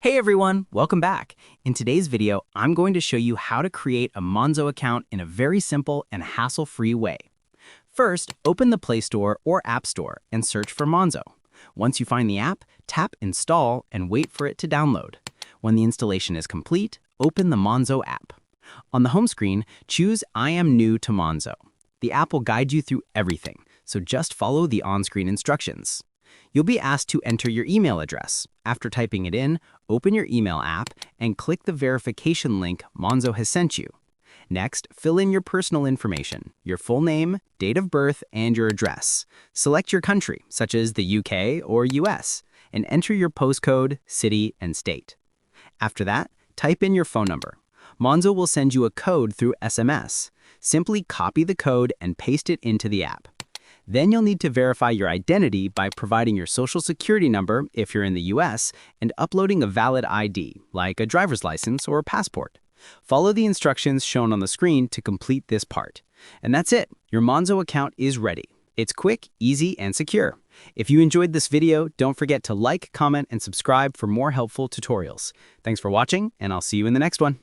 Hey everyone, welcome back. In today's video, I'm going to show you how to create a Monzo account in a very simple and hassle-free way. First, open the Play Store or App Store and search for Monzo. Once you find the app, tap Install and wait for it to download. When the installation is complete, open the Monzo app. On the home screen, choose I am new to Monzo. The app will guide you through everything, so just follow the on-screen instructions. You'll be asked to enter your email address. After typing it in, open your email app and click the verification link Monzo has sent you. Next, fill in your personal information, your full name, date of birth, and your address. Select your country, such as the UK or US, and enter your postcode, city, and state. After that, type in your phone number. Monzo will send you a code through SMS. Simply copy the code and paste it into the app. Then you'll need to verify your identity by providing your social security number if you're in the US and uploading a valid ID, like a driver's license or a passport. Follow the instructions shown on the screen to complete this part. And that's it. Your Monzo account is ready. It's quick, easy, and secure. If you enjoyed this video, don't forget to like, comment, and subscribe for more helpful tutorials. Thanks for watching, and I'll see you in the next one.